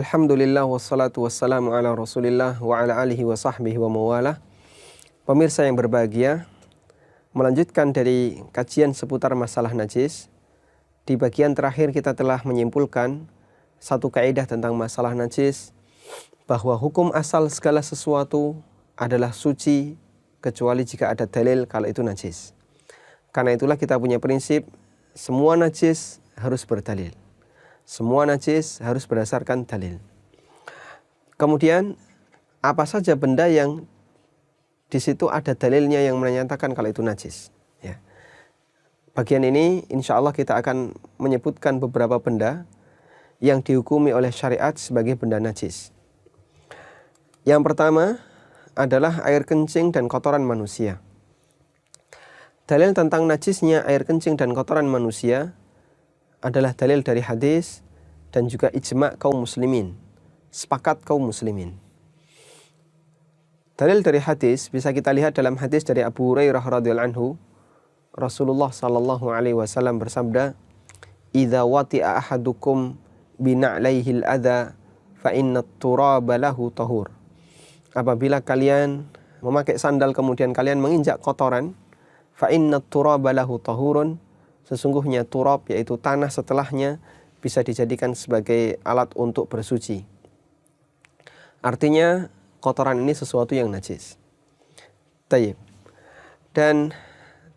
Alhamdulillah wassalatu wassalamu ala Rasulillah wa ala alihi wa sahbihi wa mawalah. Pemirsa yang berbahagia, melanjutkan dari kajian seputar masalah najis. Di bagian terakhir kita telah menyimpulkan satu kaidah tentang masalah najis, bahwa hukum asal segala sesuatu adalah suci kecuali jika ada dalil kalau itu najis. Karena itulah kita punya prinsip, semua najis harus berdalil. Semua najis harus berdasarkan dalil. Kemudian apa saja benda yang di situ ada dalilnya yang menyatakan kalau itu najis. Ya. Bagian ini insya Allah kita akan menyebutkan beberapa benda yang dihukumi oleh syariat sebagai benda najis. Yang pertama adalah air kencing dan kotoran manusia. Dalil tentang najisnya air kencing dan kotoran manusia adalah dalil dari hadis dan juga ijma' kaum muslimin, sepakat kaum muslimin. Dalil dari hadis bisa kita lihat dalam hadis dari Abu Hurairah radhiyallahu anhu. Rasulullah sallallahu alaihi wasallam bersabda, "Idza wati'a ahadukum bina'laihi al-adha fa inna at-turaba lahu tahur." Apabila kalian memakai sandal kemudian kalian menginjak kotoran, fa inna at-turaba lahu tahurun, sesungguhnya turab yaitu tanah setelahnya bisa dijadikan sebagai alat untuk bersuci. Artinya kotoran ini sesuatu yang najis. Tayyib. Dan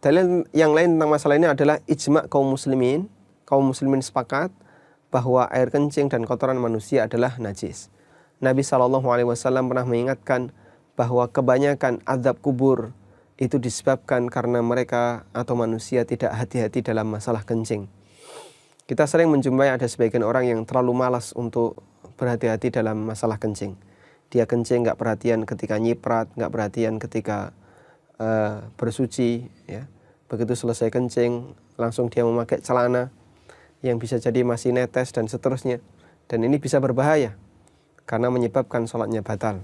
dalil yang lain tentang masalah ini adalah ijma' kaum muslimin. Kaum muslimin sepakat bahwa air kencing dan kotoran manusia adalah najis. Nabi SAW pernah mengingatkan bahwa kebanyakan azab kubur itu disebabkan karena mereka atau manusia tidak hati-hati dalam masalah kencing. Kita sering menjumpai ada sebagian orang yang terlalu malas untuk berhati-hati dalam masalah kencing. Dia kencing nggak perhatian ketika nyiprat, nggak perhatian ketika bersuci. Ya. Begitu selesai kencing, langsung dia memakai celana yang bisa jadi masih netes dan seterusnya. Dan ini bisa berbahaya karena menyebabkan sholatnya batal.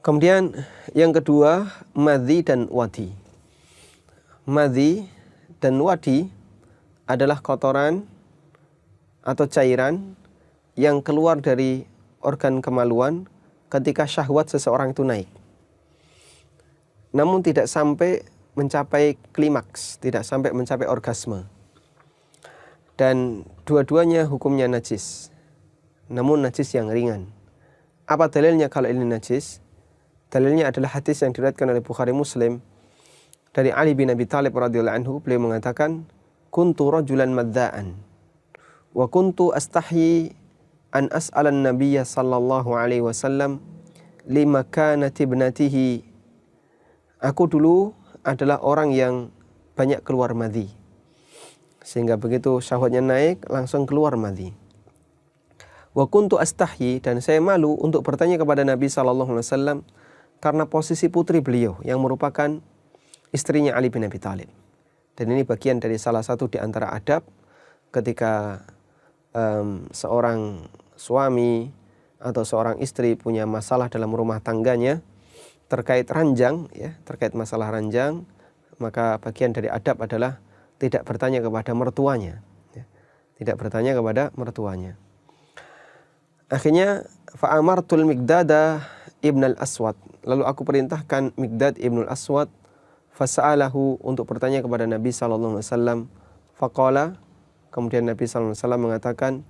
Kemudian yang kedua, madhi dan wadi. Madhi dan wadi adalah kotoran atau cairan yang keluar dari organ kemaluan ketika syahwat seseorang itu naik. Namun tidak sampai mencapai klimaks, tidak sampai mencapai orgasme. Dan dua-duanya hukumnya najis, namun najis yang ringan. Apa dalilnya kalau ini najis? Dalilnya adalah hadis yang diriwayatkan oleh Bukhari Muslim dari Ali bin Abi Thalib radhiyallahu anhu. Beliau mengatakan, "Kuntu rajulan madda'an wa kuntu astahyi an as'ala an-nabiyya sallallahu alaihi wasallam lima kanat ibnatihi." Aku dulu adalah orang yang banyak keluar madhi. Sehingga begitu syahwatnya naik, langsung keluar madhi. Wa kuntu astahyi, dan saya malu untuk bertanya kepada Nabi sallallahu alaihi wasallam karena posisi putri beliau yang merupakan istrinya Ali bin Abi Thalib. Dan ini bagian dari salah satu di antara adab ketika seorang suami atau seorang istri punya masalah dalam rumah tangganya terkait ranjang, ya, terkait masalah ranjang, maka bagian dari adab adalah tidak bertanya kepada mertuanya, ya, tidak bertanya kepada mertuanya. Akhirnya fa'amartul Miqdada ibn al-Aswad, lalu aku perintahkan Miqdad ibn al-Aswad fasa'alahu untuk bertanya kepada Nabi SAW. Faqala, kemudian Nabi SAW mengatakan,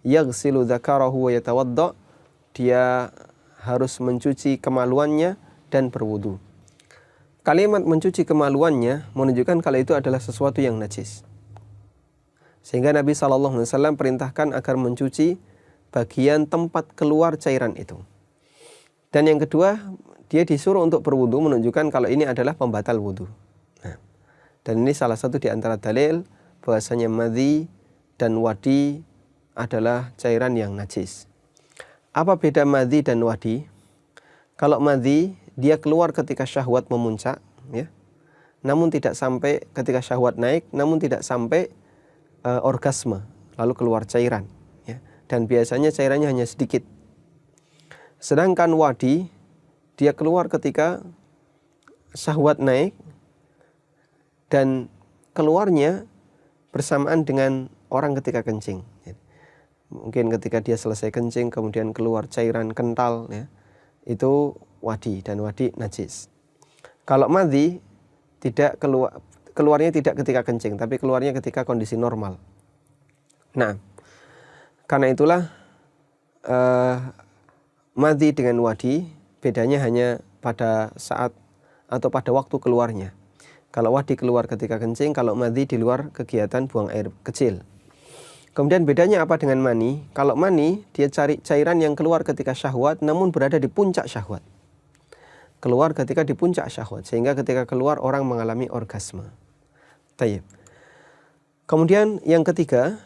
yaghsilu dzakarahu wa yatawadda, dia harus mencuci kemaluannya dan berwudu. Kalimat mencuci kemaluannya menunjukkan kalau itu adalah sesuatu yang najis. Sehingga Nabi SAW perintahkan agar mencuci bagian tempat keluar cairan itu. Dan yang kedua, dia disuruh untuk berwudu menunjukkan kalau ini adalah pembatal wudu. Nah, dan ini salah satu di antara dalil bahwasanya madhi dan wadi adalah cairan yang najis. Apa beda madhi dan wadi? Kalau madhi, dia keluar ketika syahwat memuncak, ya. Namun tidak sampai ketika syahwat naik, namun tidak sampai orgasme, lalu keluar cairan, ya. Dan biasanya cairannya hanya sedikit. Sedangkan wadi, dia keluar ketika syahwat naik dan keluarnya bersamaan dengan orang ketika kencing. Mungkin ketika dia selesai kencing kemudian keluar cairan kental, ya, itu wadi, dan wadi najis. Kalau madhi tidak keluarnya tidak ketika kencing, tapi keluarnya ketika kondisi normal. Nah, karena itulah madhi dengan wadi bedanya hanya pada saat atau pada waktu keluarnya. Kalau wadi keluar ketika kencing, kalau madhi di luar kegiatan buang air kecil. Kemudian bedanya apa dengan mani? Kalau mani, dia cari cairan yang keluar ketika syahwat, namun berada di puncak syahwat. Keluar ketika di puncak syahwat, sehingga ketika keluar orang mengalami orgasme. Tayyib. Kemudian yang ketiga,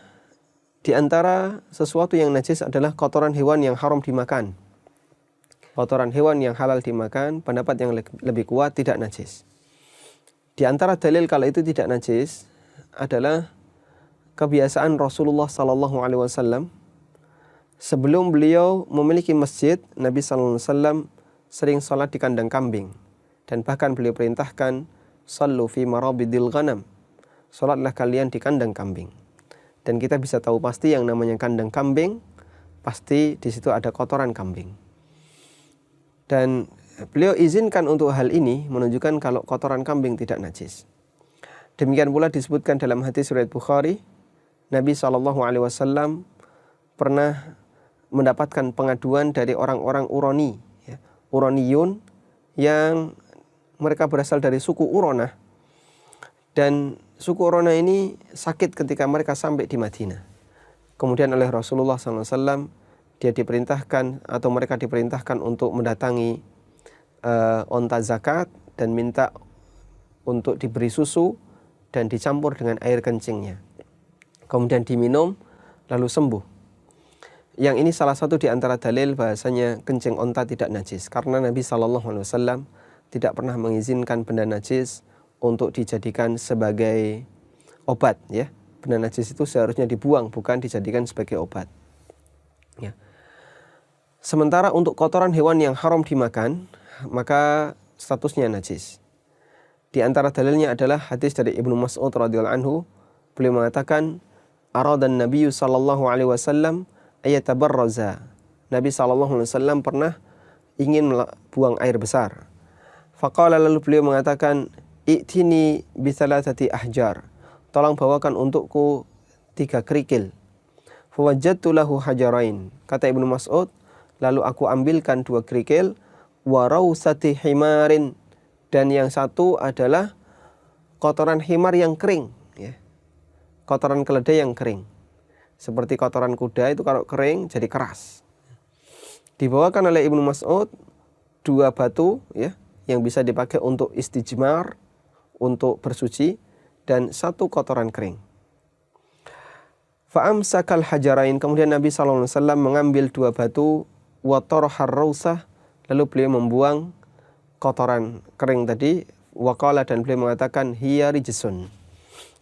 di antara sesuatu yang najis adalah kotoran hewan yang haram dimakan. Kotoran hewan yang halal dimakan, pendapat yang lebih kuat tidak najis. Di antara dalil kalau itu tidak najis adalah kebiasaan Rasulullah SAW. Sebelum beliau memiliki masjid, Nabi SAW sering salat di kandang kambing, dan bahkan beliau perintahkan sallu fi marabidil ghanam, salatlah kalian di kandang kambing. Dan kita bisa tahu pasti yang namanya kandang kambing, pasti di situ ada kotoran kambing. Dan beliau izinkan untuk hal ini, menunjukkan kalau kotoran kambing tidak najis. Demikian pula disebutkan dalam hadis riwayat Bukhari, Nabi SAW pernah mendapatkan pengaduan dari orang-orang Urani, ya, Uraniyun, yang mereka berasal dari suku Uronah. Dan suku Uronah ini sakit ketika mereka sampai di Madinah. Kemudian oleh Rasulullah SAW, dia diperintahkan atau mereka diperintahkan untuk mendatangi onta zakat dan minta untuk diberi susu dan dicampur dengan air kencingnya. Kemudian diminum, lalu sembuh. Yang ini salah satu di antara dalil bahasanya kencing onta tidak najis, karena Nabi SAW tidak pernah mengizinkan benda najis untuk dijadikan sebagai obat, ya. Benda najis itu seharusnya dibuang, bukan dijadikan sebagai obat, ya. Sementara untuk kotoran hewan yang haram dimakan, maka statusnya najis. Di antara dalilnya adalah hadis dari Ibnu Mas'ud radhiyallahu anhu. Beliau mengatakan, aradan Nabi sallallahu alaihi wasallam ayatabarraza. Nabi sallallahu alaihi wasallam pernah ingin buang air besar. Faqala, lalu beliau mengatakan, i'tini bi thalathati ahjar. Tolong bawakan untukku 3 kerikil. Fawajadtu lahu hajarain. Kata Ibnu Mas'ud, lalu aku ambilkan 2 kerikil, wa rausati himarin, dan yang satu adalah kotoran himar yang kering, ya. Kotoran keledai yang kering. Seperti kotoran kuda itu kalau kering jadi keras. Dibawakan oleh Ibnu Mas'ud 2 batu, ya, yang bisa dipakai untuk istijmar, untuk bersuci, dan 1 kotoran kering. Fa'amsakal hajarain, kemudian Nabi SAW mengambil 2 batu, wa tarahar rausah, lalu beliau membuang kotoran kering tadi, waqala, dan beliau mengatakan hiya rijsun.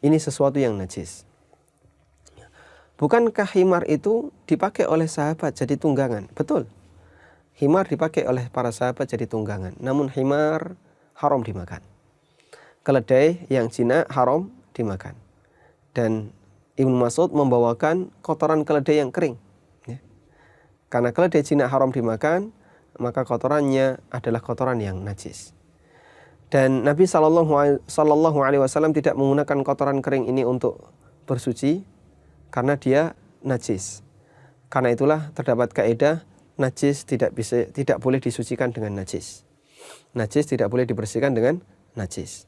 Ini sesuatu yang najis. Bukankah himar itu dipakai oleh sahabat jadi tunggangan? Betul. Himar dipakai oleh para sahabat jadi tunggangan. Namun himar haram dimakan. Keledai yang jinak haram dimakan. Dan Ibnu Mas'ud membawakan kotoran keledai yang kering, ya. Karena keledai jinak haram dimakan, maka kotorannya adalah kotoran yang najis. Dan Nabi Sallallahu Alaihi Wasallam tidak menggunakan kotoran kering ini untuk bersuci, karena dia najis. Karena itulah terdapat kaidah najis tidak boleh disucikan dengan najis. Najis tidak boleh dibersihkan dengan najis.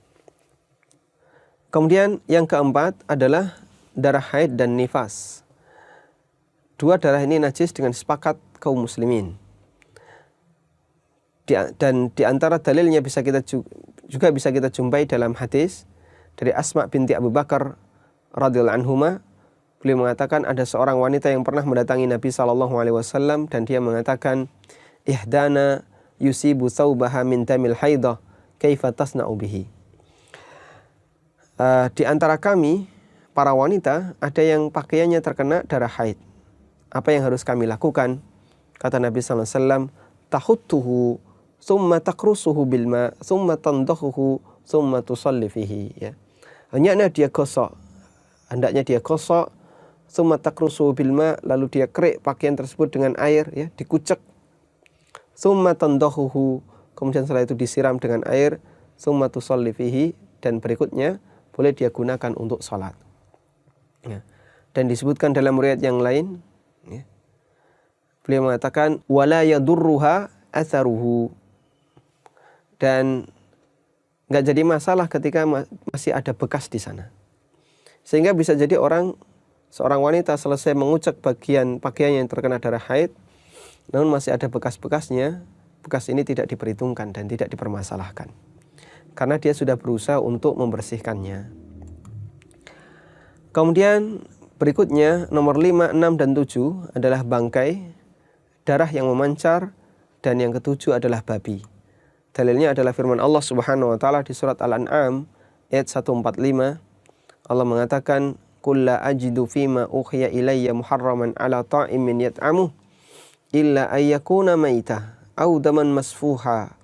Kemudian yang keempat adalah darah haid dan nifas. 2 darah ini najis dengan sepakat kaum muslimin. Dan di antara dalilnya juga bisa kita jumpai dalam hadis dari Asma binti Abu Bakar radhiyallahu anhuma. Beliau mengatakan ada seorang wanita yang pernah mendatangi Nabi SAW dan dia mengatakan, ihdana yusibu thawbaha min damil haidah, kaifa tasna'u bihi. Di antara kami para wanita ada yang pakaiannya terkena darah haid. Apa yang harus kami lakukan? Kata Nabi SAW, tahuttuhu thumma takrusuhu bilma thumma tandahuhu thumma tusalli fihi, ya. Hendaknya dia gosok, summa takrusu bil ma, lalu dia kerik pakaian tersebut dengan air, ya, dikucek. Summa tandahuhu, kemudian setelah itu disiram dengan air. Summa tusalli fihi, dan berikutnya boleh dia gunakan untuk salat. Ya. Dan disebutkan dalam riwayat yang lain, ya, beliau mengatakan wala yadurruha atharuhu, dan nggak jadi masalah ketika masih ada bekas di sana. Sehingga bisa jadi seorang wanita selesai mengucek bagian pakaian yang terkena darah haid, namun masih ada bekas-bekasnya. Bekas ini tidak diperhitungkan dan tidak dipermasalahkan, karena dia sudah berusaha untuk membersihkannya. Kemudian berikutnya nomor 5, 6, dan 7 adalah bangkai, darah yang memancar, dan yang ketujuh adalah babi. Dalilnya adalah firman Allah Subhanahu wa taala di surat Al-An'am ayat 145. Allah mengatakan, "Qul la ajidu fima uhiya ilayya muharraman ala ta'imin yat'amuh illa ayyakuna maitah aw daman masfuha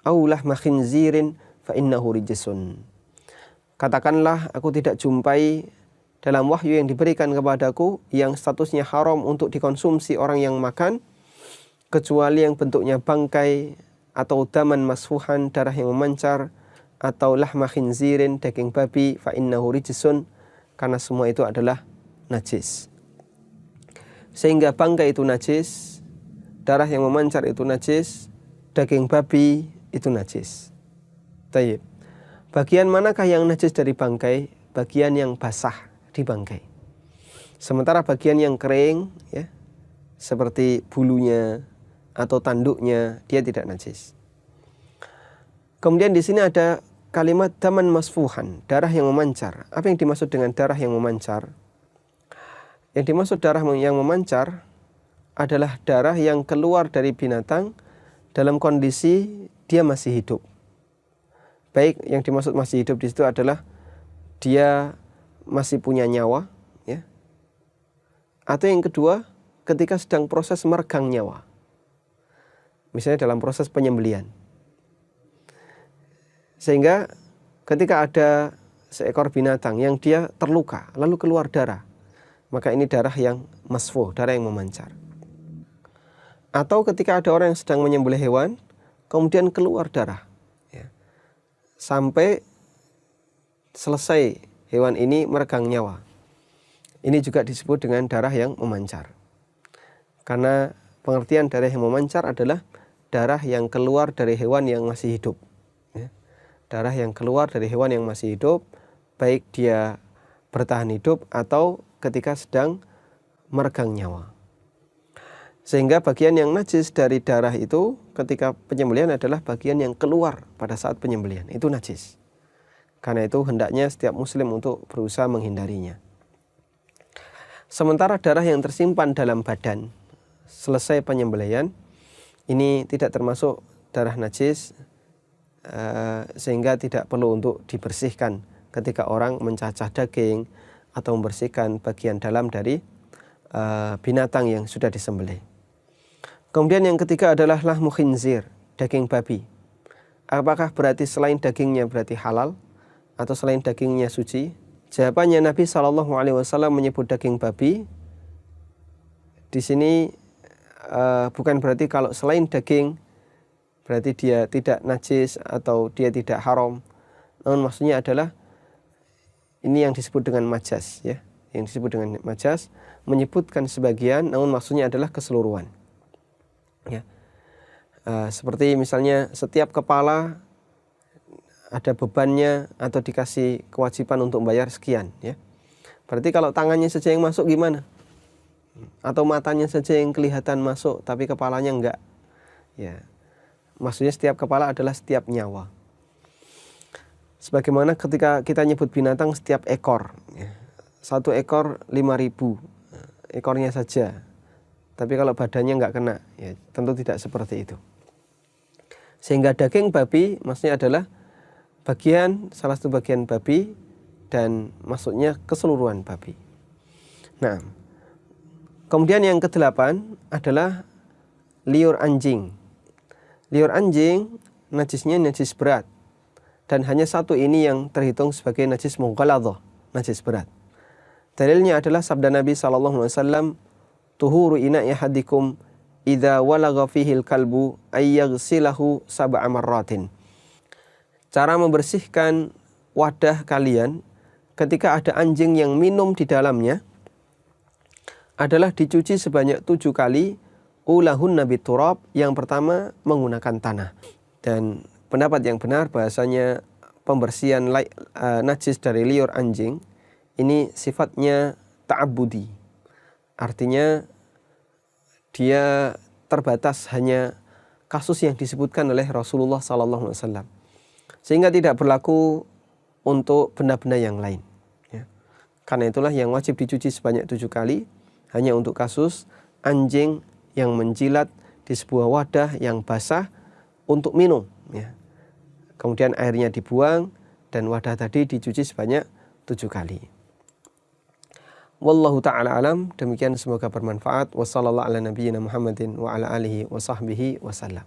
aw lahma khinzirin fa innahu rijsun." Katakanlah, aku tidak jumpai dalam wahyu yang diberikan kepadaku yang statusnya haram untuk dikonsumsi orang yang makan, kecuali yang bentuknya bangkai, atau daman masfuhan, darah yang memancar, atau lahma khinzirin, daging babi, fa innahu rijsun, karena semua itu adalah najis. Sehingga bangkai itu najis, darah yang memancar itu najis, daging babi itu najis. Tayyib. Bagian manakah yang najis dari bangkai? Bagian yang basah di bangkai. Sementara bagian yang kering, ya, seperti bulunya atau tanduknya, dia tidak najis. Kemudian di sini ada kalimat daman masfuhan, darah yang memancar. Apa yang dimaksud dengan darah yang memancar? Yang dimaksud darah yang memancar adalah darah yang keluar dari binatang dalam kondisi dia masih hidup. Baik, yang dimaksud masih hidup di situ adalah dia masih punya nyawa, ya. Atau yang kedua, ketika sedang proses meregang nyawa. Misalnya dalam proses penyembelihan. Sehingga ketika ada seekor binatang yang dia terluka, lalu keluar darah, maka ini darah yang masfuh, darah yang memancar. Atau ketika ada orang yang sedang menyembelih hewan, kemudian keluar darah, ya, sampai selesai hewan ini meregang nyawa. Ini juga disebut dengan darah yang memancar. Karena pengertian darah yang memancar adalah darah yang keluar dari hewan yang masih hidup, ya. Darah yang keluar dari hewan yang masih hidup, baik dia bertahan hidup atau ketika sedang meregang nyawa. Sehingga bagian yang najis dari darah itu ketika penyembelihan adalah bagian yang keluar pada saat penyembelihan. Itu najis. Karena itu hendaknya setiap muslim untuk berusaha menghindarinya. Sementara darah yang tersimpan dalam badan selesai penyembelihan, ini tidak termasuk darah najis, sehingga tidak perlu untuk dibersihkan ketika orang mencacah daging atau membersihkan bagian dalam dari binatang yang sudah disembelih. Kemudian yang ketiga adalah lahmu khinzir, daging babi. Apakah berarti selain dagingnya berarti halal atau selain dagingnya suci? Jawabannya, Nabi SAW menyebut daging babi di sini bukan berarti kalau selain daging berarti dia tidak najis atau dia tidak haram. Namun maksudnya adalah ini yang disebut dengan majas, ya. Yang disebut dengan majas menyebutkan sebagian, namun maksudnya adalah keseluruhan. Ya. Seperti misalnya setiap kepala ada bebannya atau dikasih kewajiban untuk membayar sekian, ya. Berarti kalau tangannya saja yang masuk gimana? Atau matanya saja yang kelihatan masuk tapi kepalanya enggak, ya. Maksudnya setiap kepala adalah setiap nyawa. Sebagaimana ketika kita nyebut binatang setiap ekor, ya. Satu ekor 5.000 ekornya saja, tapi kalau badannya enggak kena, ya tentu tidak seperti itu. Sehingga daging babi maksudnya adalah salah satu bagian babi, dan maksudnya keseluruhan babi. Nah, kemudian yang ke-8 adalah liur anjing. Liur anjing najisnya najis berat, dan hanya satu ini yang terhitung sebagai najis mughaladzah, najis berat. Dalilnya adalah sabda Nabi SAW, tuhuru ina'i ahadikum idza walagha fihil kalbu ayyaghsilahu sab'a marratin. Cara membersihkan wadah kalian ketika ada anjing yang minum di dalamnya adalah dicuci sebanyak 7 kali, ulahun nabi turab, yang pertama menggunakan tanah. Dan pendapat yang benar bahasanya pembersihan najis dari liur anjing ini sifatnya ta'abbudi. Artinya dia terbatas hanya kasus yang disebutkan oleh Rasulullah SAW, sehingga tidak berlaku untuk benda-benda yang lain. Ya. Karena itulah yang wajib dicuci sebanyak 7 kali hanya untuk kasus anjing yang menjilat di sebuah wadah yang basah untuk minum. Ya. Kemudian airnya dibuang dan wadah tadi dicuci sebanyak 7 kali. Wallahu ta'ala alam. Demikian, semoga bermanfaat. Wassallallahu ala nabiyyina Muhammadin wa ala alihi wa sahbihi wasallam.